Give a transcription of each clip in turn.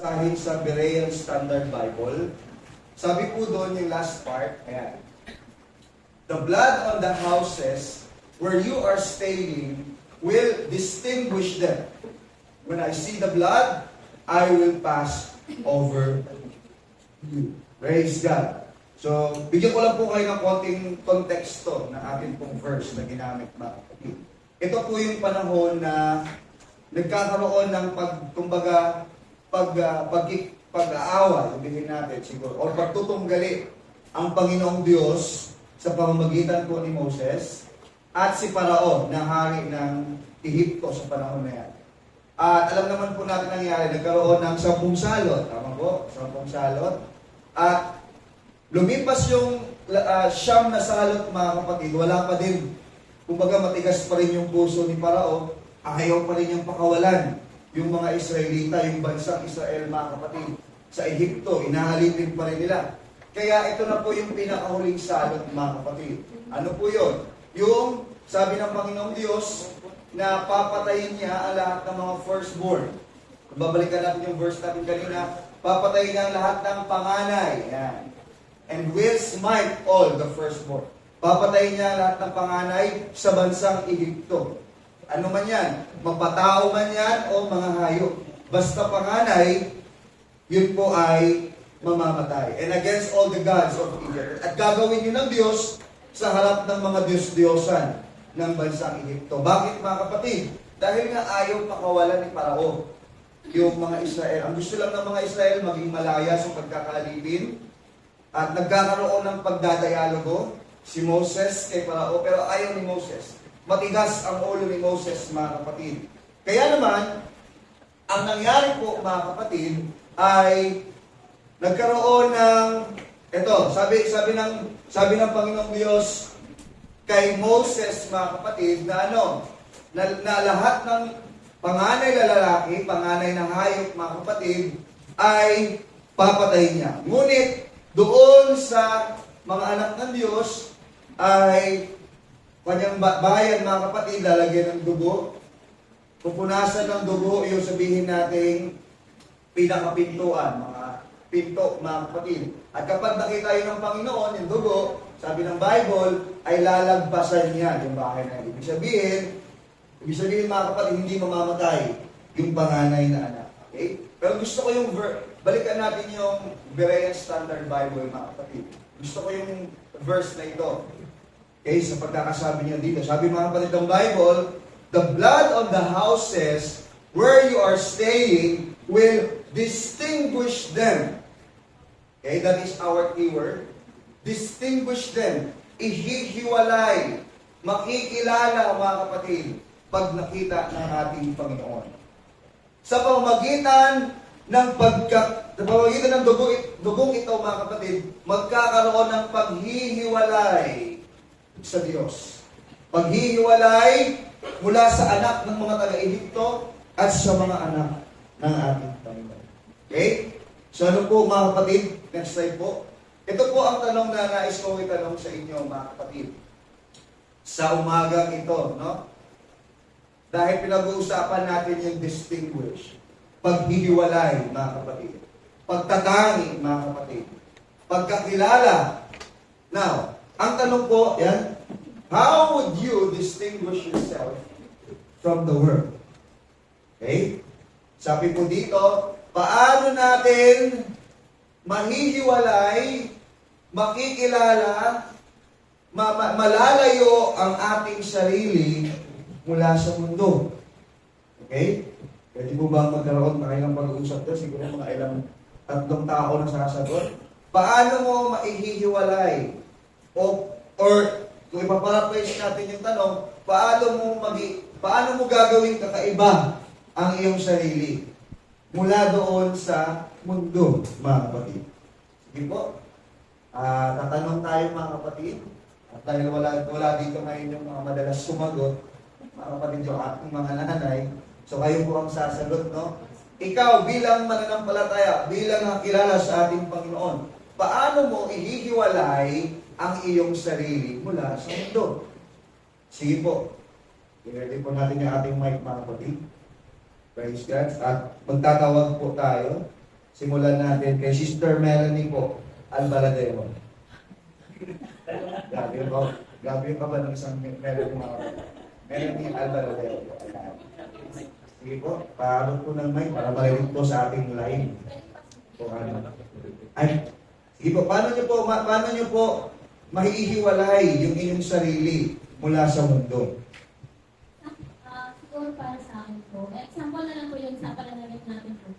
Kahit sa Berean Standard Bible, sabi po doon yung last part, ayan. The blood on the houses where you are staying will distinguish them. When I see the blood, I will pass over you. Praise God. So, bigyan ko lang po kayo ng konting konteksto na ating pong verse na ginamit mga kapatid. Ito po yung panahon na nagkakaroon ng pag-aaway, sabihin natin siguro, o pagtutunggali ang Panginoong Diyos sa pamamagitan po ni Moses at si Paraon na hari ng Ehipto sa panahon na yan. At alam naman po natin nangyari, nagkaroon ng 10 salot, tama po, 10 salot, at lumipas yung 9 na salot mga kapatid, wala pa din. Kumbaga matigas pa rin yung puso ni Parao, ayaw pa rin niyang pakawalan yung mga Israelita, yung bansang Israel mga kapatid. Sa Ehipto, inahalipin pa rin nila. Kaya ito na po yung pinakahuling salot mga kapatid. Ano po yun? Yung sabi ng Panginoong Diyos na papatayin niya ang lahat ng mga firstborn. Kung babalikan natin yung verse natin kanina, papatayin niya ang lahat ng panganay. Yan. And will smite all the firstborn. Papatayin niya ang lahat ng panganay sa bansang Ehipto. Ano man yan, mapatao man yan o mga hayop. Basta panganay, yun po ay mamamatay. And against all the gods of Egypt. At gagawin yun ng Diyos sa harap ng mga Diyos-Diyosan ng bansang Ehipto. Bakit mga kapatid? Dahil nga ayaw pakawalan ni Parao yung mga Israel. Ang gusto lang ng mga Israel maging malaya sa pagkakalipin at nagkakaroon ng pagdadayalogo si Moses kay Parao, pero ayaw ni Moses. Matigas ang ulo ni Moses, mga kapatid. Kaya naman, ang nangyari po, mga kapatid, ay nagkaroon ng, sabi ng Panginoong Diyos kay Moses, mga kapatid, na na lahat ng panganay na lalaki, panganay na hayop, mga kapatid, ay papatayin niya. Ngunit, doon sa mga anak ng Diyos, ay kanyang bayan, mga kapatid, lalagyan ng dugo. Pupunasan ng dugo, yung sabihin natin, pinakapintuan, mga pinto, mga kapatid. At kapag nakita yun ng Panginoon, yung dugo, sabi ng Bible, ay lalagpasan niya yung bahay na yun. Ibig sabihin, mga kapatid, hindi mamamatay yung panganay na anak. Okay? Pero gusto ko yung balikan natin yung Berean Standard Bible, mga kapatid. Gusto ko yung verse na ito. Okay, sa pagkakasabi niya dito. Sabi mga kapatid ng Bible, the blood of the houses where you are staying will distinguish them. Okay, that is our keyword. Distinguish them. Ihihiwalay. Makikilala, mga kapatid, pag nakita ng ating Panginoon. Sa pamamagitan ng dugong ito, mga kapatid, magkakaroon ng paghihiwalay sa Diyos. Paghihiwalay mula sa anak ng mga taga-Ehipto at sa mga anak ng ating Panginoon. Okay? So ano po mga kapatid? Next slide po. Ito po ang tanong na nais kong itanong sa inyo mga kapatid. Sa umagang ito, no? Dahil pinag-uusapan natin yung distinguish. Paghihiwalay, mga kapatid. Pagtatangi, mga kapatid. Pagkakilala. Now, ang tanong po, yan, how would you distinguish yourself from the world? Okay? Sabi po dito, paano natin mahihiwalay, makikilala, malalayo ang ating sarili mula sa mundo? Okay? Pwede po ba magkaroon na kayo ng pag-uusap doon? Siguro mga ilang 3 tao na sasagot. Paano mo maihihiwalay? Or kung ipaparaphrase natin yung tanong, paano mo gagawin kakaiba ang iyong sarili mula doon sa mundo, mga kapatid? Sige po. Tatanong tayo, mga kapatid. At dahil wala dito ngayon yung mga madalas sumagot, mga kapatid, yung ating mga nanay, so kayo po ang sasagot, no? Ikaw bilang mananampalataya, bilang nakilala sa ating Panginoon, paano mo ihihiwalay ang iyong sarili mula sa mundo? Sige po. I-ready po natin yung ating mic, mga kapatid. Praise God. At magtatawag po tayo Simulan natin kay Sister Melanie po, Albaladero. Grabe yung kaba ng isang Melanie mga Melanie Albaladero. Sige po, paabot po ng mic para marinig po sa ating live. O ano. Ay, sige po, paano nyo po mahihiwalay yung inyong sarili mula sa mundo? Siguro para sa akin po, example na lang po yung sa pananamit natin po.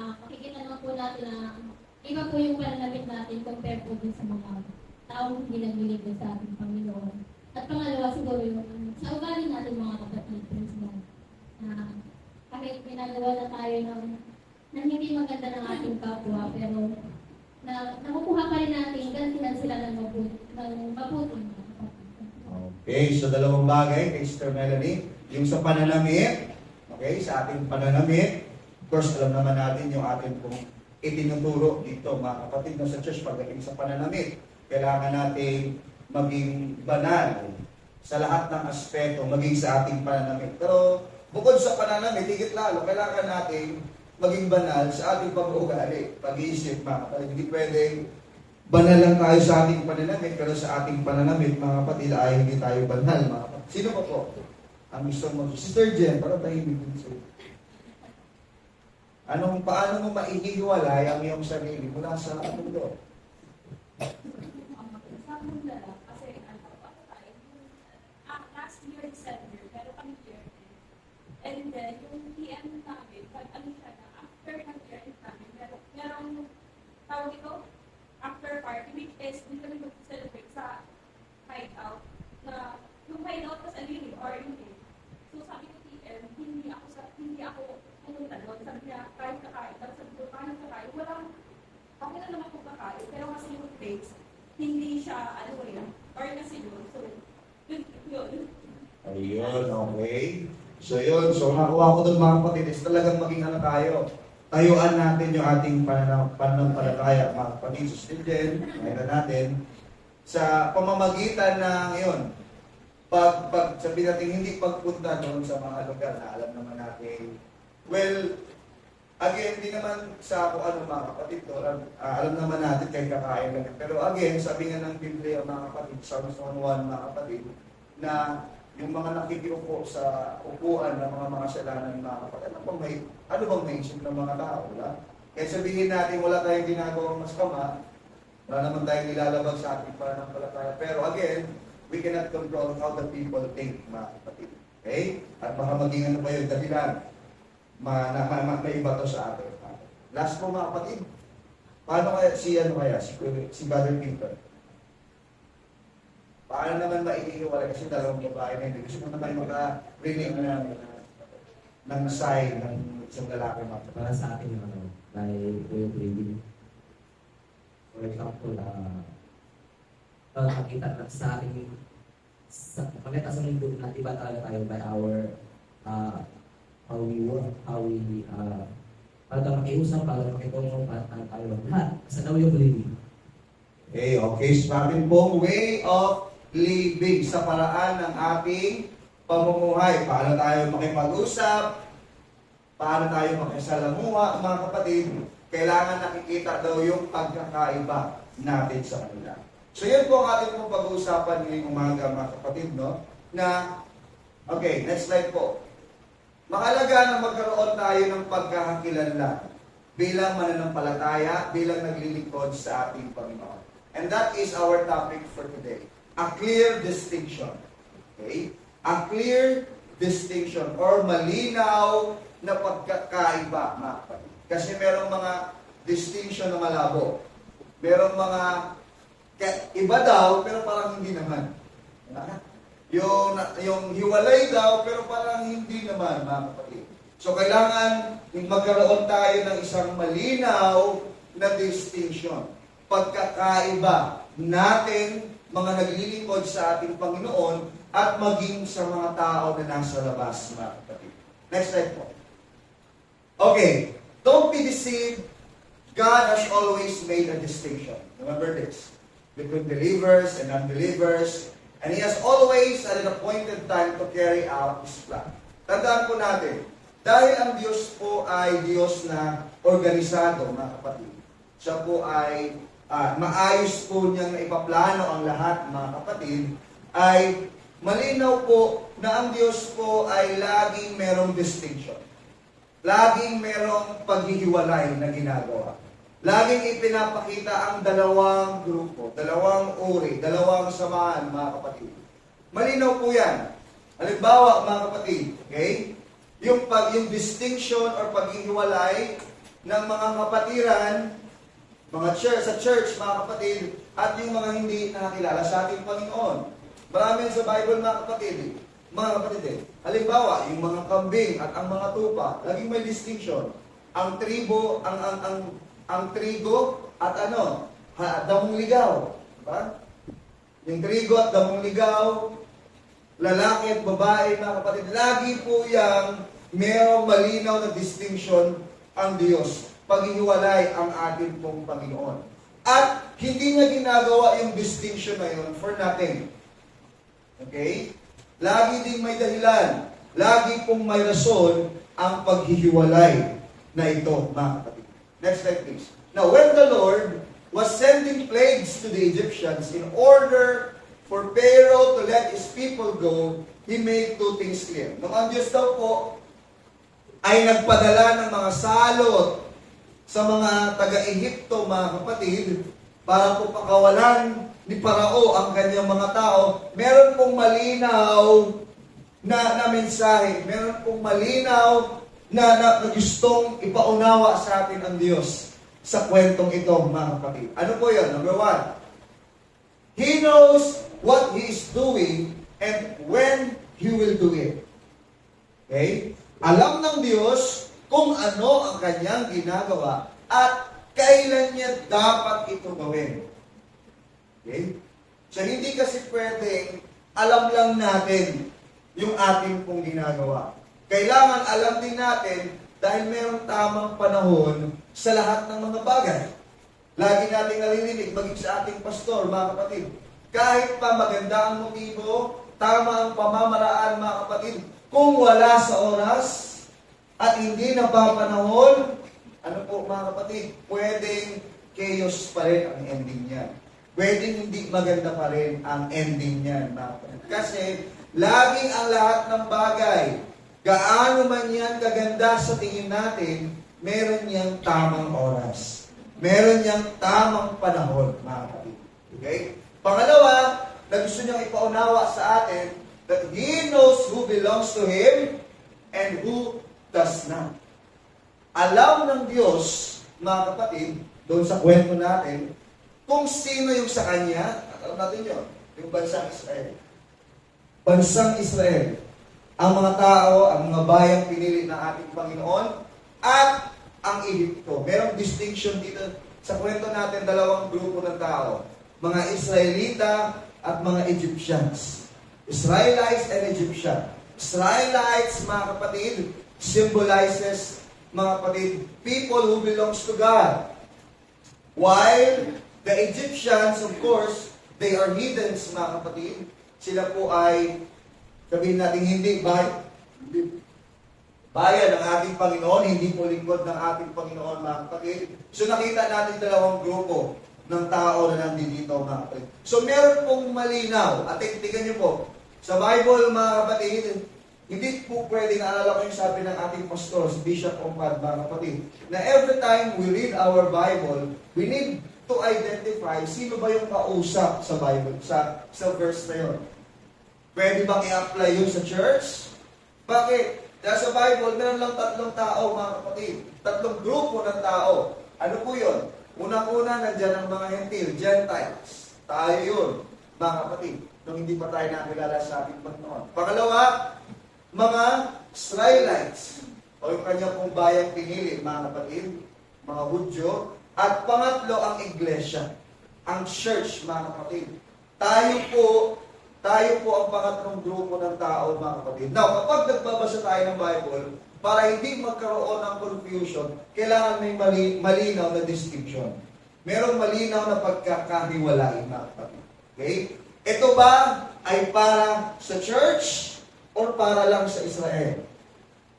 Makikita naman po natin na iba po yung pananamit natin compare po din sa mga taong hindi nagliligtas sa ating Panginoon. At pangalawa siguro yung sa ugali natin mga kapatid, kahit pinagawa na tayo ng hindi maganda ng ating kapwa, pero nakukuha pa rin natin, gantihan sila ng mabuti. Okay, so dalawang bagay kay Sister Melanie. Yung sa pananamit, okay, sa ating pananamit, of course, alam naman natin yung ating pong itinuturo dito, mga kapatid, no, sa church, pagdating sa pananamit, kailangan natin maging banal sa lahat ng aspeto, maging sa ating pananamit. Pero bukod sa pananamit, higit lalo, kailangan natin maging banal sa ating pag-uugali, pag-iisip, mga kapatid. Hindi pwedeng banal lang tayo sa ating pananamit, pero sa ating pananamit, mga kapatid, ay hindi tayo banal, mga kapatid. Sino pa po? Ang gusto mo? Sister Jen, parang tahimik din sa'yo. Paano mo maihiwalay ang iyong sarili mula sa mundo? Sa mundo lang, kasi last year December, pero kami year and then yung PM namin, siya na, after ng-year namin, merong tawag ito, after party, which is, hindi kami mag-celebrate sa hideout, na yung hideout was a live or hindi. So sabi ko PM, hindi ako pumunta doon. Sabi niya, kahit kakain. Tapos sabi ko, kahit kakain, okay na naman kung kakain. Pero kasi yung place, hindi siya, or kasi doon. So, yun. Ayun, okay. So yun, so nakuha ko doon mga kapatid, is talagang maging tayo. Tayuan natin yung ating pananampalataya, mga kapatid. So still din, mayroon natin, sa pamamagitan ng yun, sabi natin, hindi pagpunta doon sa mga lugar na alam naman natin. Well, again, hindi naman sa kung ano mga kapatid to, alam naman natin kay kakain lang. Pero again, sabi nga ng Biblia mga kapatid, Psalms 1:1 mga kapatid, na yung mga nakikiupo sa upuan ng mga makasalanan mga kapatid, ano bang maisip ng mga tao? Wala? Kaya sabihin natin, wala tayong ginagawang masama, wala naman tayong nilalabag sa ating pananampalataya. Pero again, we cannot control how the people think, mga kapatid. Okay? At baka maging ano pa yun, dahilan. May iba to sa atin. Last po mga kapatid. Paano kaya si Brother Peter? Paano naman maiiwalay? Kasi dalawang babae na hindi. Gusto mo naman maka-reading ng sign ng isang lalaki mga kapatid. Para sa akin, dahil yung reading. For example, nakakita na sa ating pagkita sa mundo na iba talaga tayo by our how we work, how we para tayo makiusap, para makitulong, para tayo lahat. Sa daw yung believing. Okay. Sa atin pong way of living sa paraan ng ating pamumuhay. Paano tayo makipag-usap, paano tayo makisalamuha, mga kapatid, kailangan nakikita daw yung pagkakaiba natin sa kanila. So yun po ang ating pong pag-uusapan ngayong umaga, mga kapatid, no? Okay, next slide po. Mahalaga na magkaroon tayo ng pagkakakilanlan bilang mananampalataya, bilang naglilingkod sa ating Panginoon. And that is our topic for today. A clear distinction. Okay? A clear distinction or malinaw na pagkakaiba, mga kapatid. Kasi merong mga distinction na malabo. Merong mga iba daw, pero parang hindi naman. Yung hiwalay daw, pero parang hindi naman, mga kapatid. So, kailangan magkaroon tayo ng isang malinaw na distinction. Pagkakaiba natin, mga naglilingkod sa ating Panginoon, at maging sa mga tao na nasa labas, mga kapatid. Next slide po. Okay, don't be deceived. God has always made a distinction. Remember this. Between believers and unbelievers. And He has always at an appointed time to carry out His plan. Tandaan po natin, dahil ang Diyos po ay Diyos na organisado, mga kapatid. Siya po ay maayos po niyang naipaplano ang lahat, mga kapatid, ay malinaw po na ang Diyos po ay laging merong distinction. Laging merong paghihiwalay na ginagawa. Laging ipinapakita ang dalawang grupo, dalawang uri, dalawang samahan, mga kapatid. Malinaw po yan. Halimbawa, mga kapatid, okay? Yung distinction or paghihiwalay ng mga kapatiran, mga sa church, mga kapatid, at yung mga hindi nakakilala sa ating Panginoon. Marami sa Bible, mga kapatid. Halimbawa, yung mga kambing at ang mga tupa, laging may distinction. Ang tribo, ang trigo at damong ligaw. Diba? Yung trigo at damong ligaw, lalaki at babae, mga kapatid, lagi po yang mayroong malinaw na distinction ang Diyos. Paghihiwalay ang ating pong Panginoon. At hindi niya ginagawa yung distinction na yun for nothing. Okay? Lagi ding may dahilan. Lagi pong may rason ang paghihiwalay na ito, mga kapatid. Next slide, please. Now, when the Lord was sending plagues to the Egyptians in order for Pharaoh to let his people go, He made two things clear. Nung ang Diyos daw po ay nagpadala ng mga salot sa mga taga-Ehipto, mga kapatid, para po pakawalan ni Parao ang kanyang mga tao, meron pong malinaw na mensahe, meron pong malinaw na gustong ipaunawa sa atin ang Diyos sa kwentong ito, mga kapatid. Ano po yun? Number one, He knows what He is doing and when He will do it. Okay? Alam ng Diyos kung ano ang kanyang ginagawa at kailan niya dapat ito gawin. Okay? So, hindi kasi pwedeng alam lang natin yung ating pong ginagawa. Kailangan alam din natin dahil mayroong tamang panahon sa lahat ng mga bagay. Lagi nating nalilinig, maging sa ating pastor, mga kapatid. Kahit pa maganda ang motibo, tama ang pamamaraan, mga kapatid, kung wala sa oras at hindi napapanahon, ano po, mga kapatid, pwedeng chaos pa rin ang ending niya. Pwedeng hindi maganda pa rin ang ending niya, mga kapatid. Kasi laging ang lahat ng bagay, gaano man yan kaganda sa tingin natin, meron niyang tamang oras. Meron niyang tamang panahon, mga kapatid. Okay? Pangalawa, na gusto niyang ipaunawa sa atin, that He knows who belongs to Him and who does not. Alam ng Diyos, mga kapatid, doon sa kwento natin, kung sino yung sa Kanya, alam natin yun, yung bansang Israel. Bansang Israel. Ang mga tao, ang mga bayang pinili ng ating Panginoon, at ang Ehipto. Merong distinction dito sa kwento natin, dalawang grupo ng tao. Mga Israelita at mga Egyptians. Israelites and Egyptians. Israelites, mga kapatid, symbolizes, mga kapatid, people who belongs to God. While the Egyptians, of course, they are heathens, mga kapatid. Sila po ay, sabihin natin, hindi bayan ng ating Panginoon, hindi po lingkod ng ating Panginoon, mga kapatid. So nakita natin dalawang grupo ng tao na nandito, mga kapatid. So meron pong malinaw, at tignan niyo po, sa Bible, mga kapatid, hindi po pwedeng naalala ko yung sabi ng ating pastor, si Bishop Ompad, mga kapatid, na every time we read our Bible, we need to identify sino ba yung kausap sa Bible, sa verse na yun. Pwede bang i-apply yun sa church? Bakit? Dahil sa Bible, meron lang tatlong tao, mga kapatid. Tatlong grupo ng tao. Ano po yun? Unang-una, nandyan ang mga Hentil, Gentiles. Tayo yun, mga kapatid. Nung hindi pa tayo nakilala sa ating Panginoon. Pangalawa, mga Israelites. O yung kanyang pong bayang pinili, mga kapatid, mga Hudyo. At pangatlo, ang Iglesia. Ang church, mga kapatid. Tayo po ang pangatlong grupo ng tao, mga kapatid. Now, kapag nagbabasa tayo ng Bible, para hindi magkaroon ng confusion, kailangan may malinaw na distinction. Merong malinaw na pagkakahiwalay, mga kapatid. Okay? Ito ba ay para sa church or para lang sa Israel?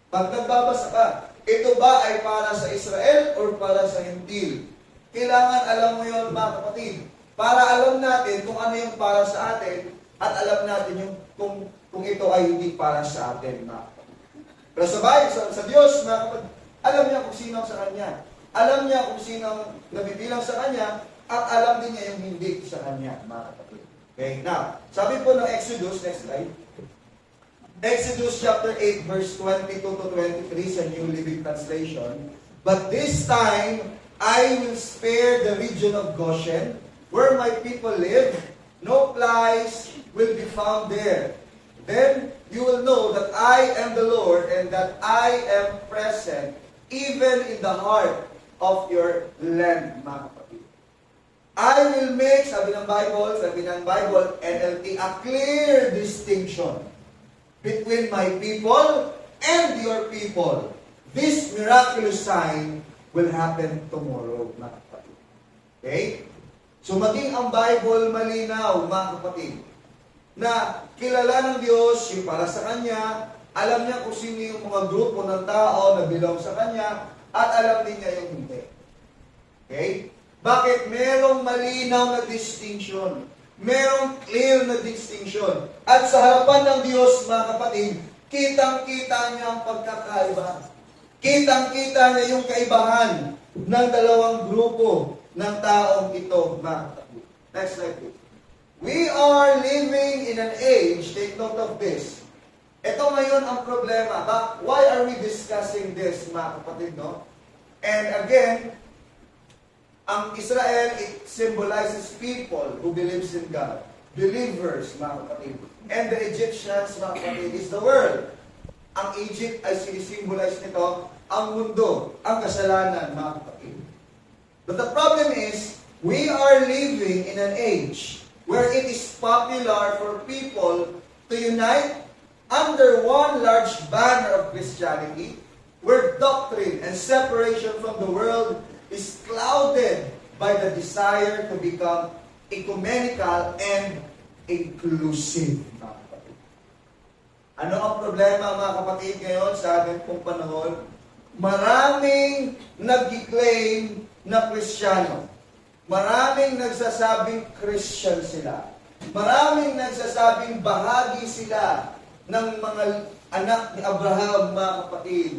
Pag nagbabasa ka, ito ba ay para sa Israel or para sa Hintil? Kailangan alam mo yon mga kapatid. Para alam natin kung ano yung para sa atin at alam natin yung kung ito ay hindi para sa atin, mga kapatid. Pero sa Diyos, mga kapatid, alam niya kung sino ang sa Kanya. Alam niya kung sino ang nabibilang sa Kanya at alam din niya yung hindi sa Kanya, mga kapatid. Okay, now, sabi po ng Exodus, next slide. Exodus chapter 8, verse 22 to 23 sa New Living Translation. But this time, I will spare the region of Goshen, where my people live. No flies will be found there. Then you will know that I am the Lord and that I am present even in the heart of your land, mga kapatid. I will make, sabi ng Bible, NLT, a clear distinction between my people and your people. This miraculous sign will happen tomorrow, mga kapatid. Okay? So maging ang Bible malinaw, mga kapatid, na kilala ng Diyos yung para sa Kanya, alam niya kung sino yung mga grupo ng tao na belong sa Kanya, at alam din niya yung hindi. Okay? Bakit? Merong malinaw na distinction. Merong clear na distinction. At sa harapan ng Diyos, mga kapatid, kitang-kita niya ang pagkakaiba. Kitang-kita niya yung kaibahan ng dalawang grupo ng taong ito, mga kapatid. Next slide, please. We are living in an age, take note of this. Ito ngayon ang problema. Why are we discussing this, mga kapatid, no? And again, ang Israel, it symbolizes people who believes in God. Believers, mga kapatid. And the Egyptians, mga kapatid, is the world. Ang Egypt ay sinisimbolize nito ang mundo, ang kasalanan, mga kapatid. But the problem is, we are living in an age where it is popular for people to unite under one large banner of Christianity, where doctrine and separation from the world is clouded by the desire to become ecumenical and inclusive. Ano ang problema, mga kapatid, ngayon sa ating pong panahon? Maraming nag-claim na Kristiyano. Maraming nagsasabing Christian sila. Maraming nagsasabing bahagi sila ng mga anak ni Abraham, mga kapatid.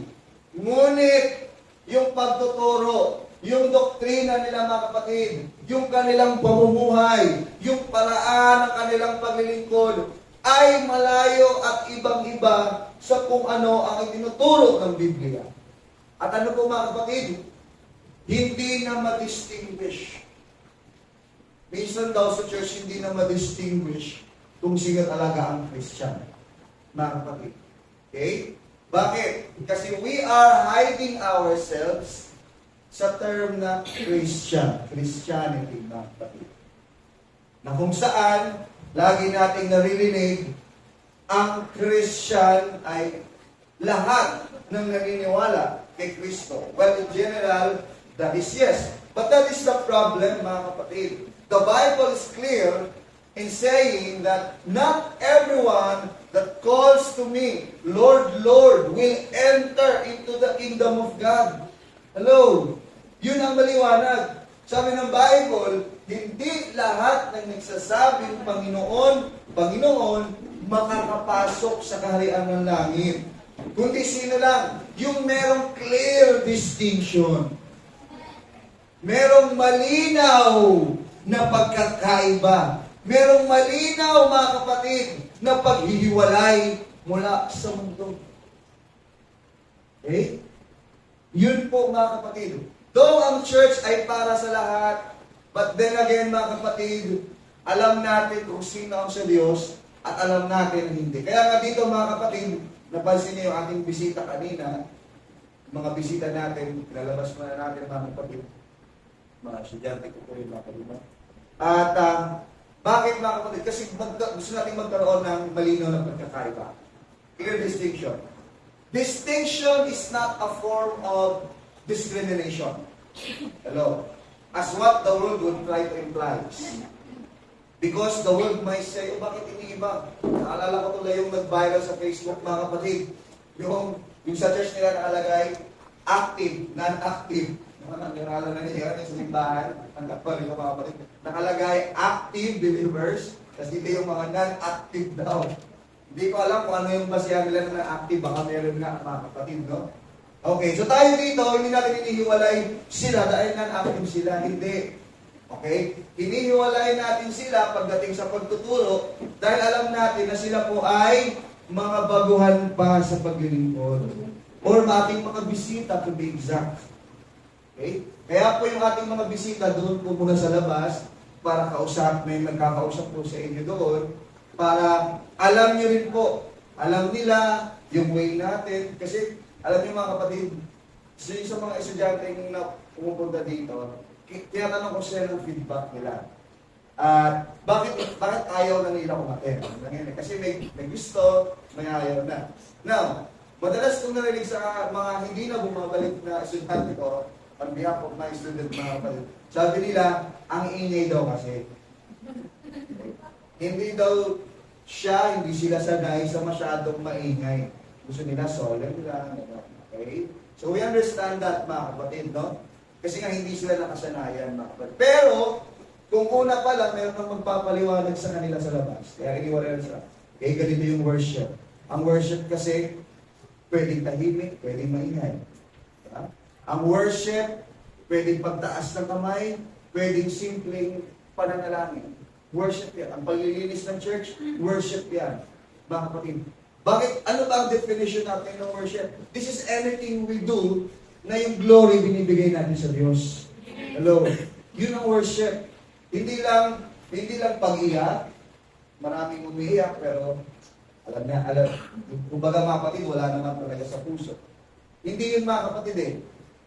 Ngunit, yung pagtuturo, yung doktrina nila, mga kapatid, yung kanilang pamumuhay, yung paraan ng kanilang paglilingkod, ay malayo at ibang-iba sa kung ano ang itinuturo ng Biblia. At ano po, mga kapatid? Hindi na ma-distinguish. Minsan daw sa church, hindi na ma-distinguish kung sino talaga ang Christian, mga kapatid. Okay? Bakit? Kasi we are hiding ourselves sa term na Christian, Christianity, mga kapatid. Na kung saan, lagi nating naririnig, ang Christian ay lahat ng naniniwala kay Kristo. Well, in general, that is yes. But that is the problem, mga kapatid. The Bible is clear in saying that not everyone that calls to me, Lord, Lord, will enter into the kingdom of God. Hello? Yun ang maliwanag. Sabi ng Bible, hindi lahat ng nagsasabing Panginoon, Panginoon, makakapasok sa kaharian ng langit. Kundi sino lang? Yung merong clear distinction. Merong malinaw na pagkakaiba. Merong malinaw, mga kapatid, na paghihiwalay mula sa mundo. Okay? Yun po, mga kapatid. Though ang church ay para sa lahat, but then again, mga kapatid, alam natin kung sino ang sa Diyos at alam natin na hindi. Kaya nga dito, mga kapatid, napansin niyo yung ating bisita kanina, mga bisita natin, pinalabas muna natin, mga kapatid. Mga estudyante ko po yung mga kapatid. At bakit, mga kapatid? Kasi gusto natin magkaroon ng malinaw na pagkakaiba. Clear distinction. Distinction is not a form of discrimination. Hello? As what the world would try to imply. Because the world might say, bakit iniiba? Naalala ko tuloy yung nag-viral sa Facebook, mga kapatid. Yung sa church nila nakalagay, active, non-active. Nangangaralan na niya sa simbahan, ang kapal yung mga kapatid. Nakalagay active believers, kasi dito yung mga non-active daw. Hindi ko alam kung ano yung basihan nila na active, baka meron nga mga kapatid, no? Okay, so tayo dito, hindi natin inihiwalay sila dahil non-active sila, hindi. Okay? Hinihiwalay natin sila pagdating sa pagtuturo dahil alam natin na sila po ay mga baguhan pa sa paglilingkod. Or ating mga bisita to be exact. Okay? Kaya po yung ating mga bisita doon po muna sa labas para kausap, may magkakausap po sa inyo doon para alam nyo rin po, alam nila yung way natin. Kasi alam niyo mga kapatid, sa mga estudyante na pumupunta dito, tinatanong ko sila ng feedback nila. At bakit ayaw na nila kumaten? Kasi may gusto, may ayaw na. Now, madalas kong narinig sa mga hindi na bumabalik na estudyante ko, on behalf of my student mga kapatid, sabi nila, ang ingay daw kasi. Hindi daw hindi sila sanay sa masyadong maingay. Gusto nila solemn lang. Okay? So we understand that mga kapatid, no? Kasi nga hindi sila nakasanayan, mga kapatid. Pero, kung una pa lang, meron kang magpapaliwanag sa kanila sa labas. Kaya iniwala sa, okay, ganito yung worship. Ang worship kasi, pwedeng tahimik, pwedeng maingay. Diba? Ang worship, pwedeng pagtaas ng kamay, pwedeng simpleng pananalangin. Worship yan. Ang paglilinis ng church, worship yan. Mga kapatid. Bakit? Ano ba ang definition natin ng worship? This is anything we do na yung glory binibigay natin sa Diyos. Hello? Yun ang worship. Hindi lang pag-iyak. Maraming umiiyak, pero kumbaga mga kapatid, wala naman talaga sa puso. Hindi yun mga kapatid eh.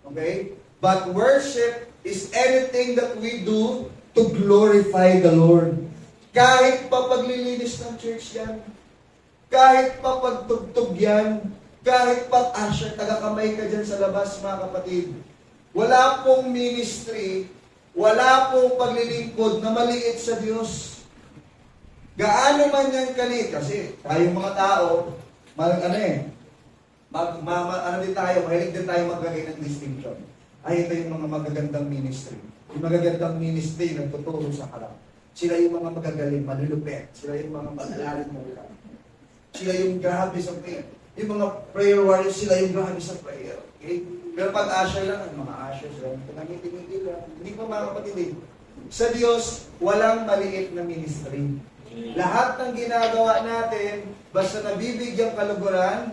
Okay? But worship is anything that we do to glorify the Lord. Kahit pa paglilinis ng church yan, kahit pa pagtugtog yan, kahit pa usher, taga-kamay ka dyan sa labas, mga kapatid. Wala pong ministry, wala pong paglilingkod na maliit sa Diyos. Gaano man yan kalit, kasi tayong mga tao, mahilig din tayo maglagay ng distinction. Ay, ito yung mga magagandang ministry. Yung magagandang ministry, nagtuturo sa harap. Sila yung mga magagaling, malulupet. Sila yung mga mag-alarin mo lang. Sila yung grabe sa faith. Yung mga prayer warriors, sila yung grabe sa prayer. Okay? Pero pag usher lang, mga ushers lang, pinangiti-ngiti lang. Hindi pa mga kapatid eh. Sa Diyos, walang maliit na ministry. Lahat ng ginagawa natin, basta nabibigyan kaluguran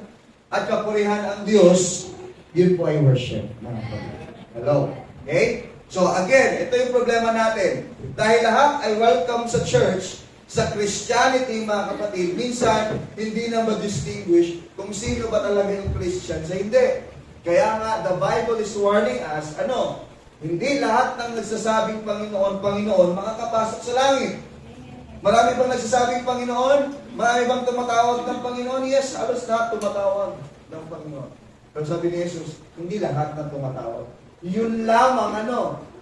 at kapurihan ang Diyos, yun po ay worship. Mga kapatid. Hello? Okay? So again, ito yung problema natin. Dahil lahat ay welcome sa church, sa Christianity, mga kapatid, minsan, hindi na ma-distinguish kung sino ba talaga yung Christian sa hindi. Kaya nga, the Bible is warning us, hindi lahat ng nagsasabing Panginoon, Panginoon, makakapasok sa langit. Marami bang nagsasabing Panginoon? Marami bang tumatawag ng Panginoon? Yes, halos lahat tumatawag ng Panginoon. Pero sabi ni Jesus, hindi lahat na tumatawag. Yun lamang,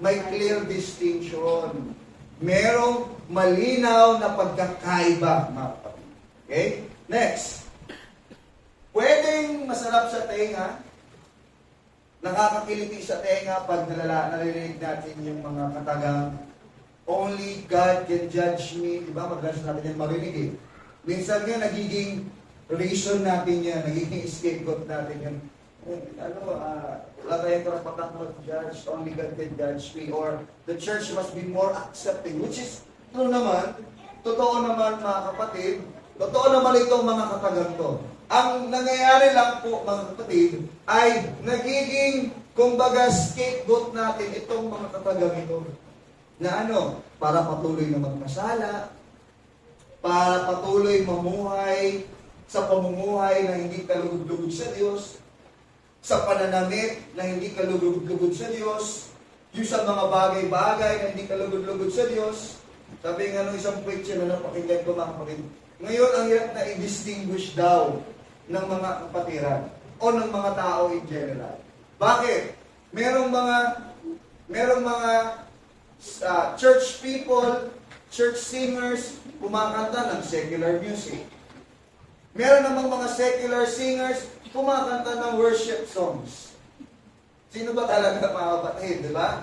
may clear distinction. Merong malinaw na pagkakaiba, mga kapatid. Okay? Next. Pwedeng masarap sa tenga, nakakakiliti sa tenga pag narinig natin yung mga katagang, only God can judge me. Diba? Madalas natin yan marinig eh. Minsan nga, nagiging reason natin yan, nagiging scapegoat natin yan. Wala tayong karapatan mag-judge, only God can judge me, or the church must be more accepting, which is, totoo naman mga kapatid, totoo naman itong mga katagang to. Ang nangyayari lang po mga kapatid, ay nagiging, kumbaga, scapegoat natin itong mga katagang ito. Na para patuloy na magkasala, para patuloy mamuhay sa pamumuhay na hindi kalugod-lugod sa Diyos, sa pananamit na hindi kalugod-lugod sa Diyos, yung sa mga bagay-bagay na hindi kalugod-lugod sa Diyos. Sabi nga isang preacher na napakinggan ko mga kapatid, ngayon ang hirap na i-distinguish daw ng mga kapatiran o ng mga tao in general. Bakit? Merong mga church people, church singers, kumakanta ng secular music. Meron namang mga secular singers, kumakanta ng worship songs. Sino ba talaga mga kapatid, di ba?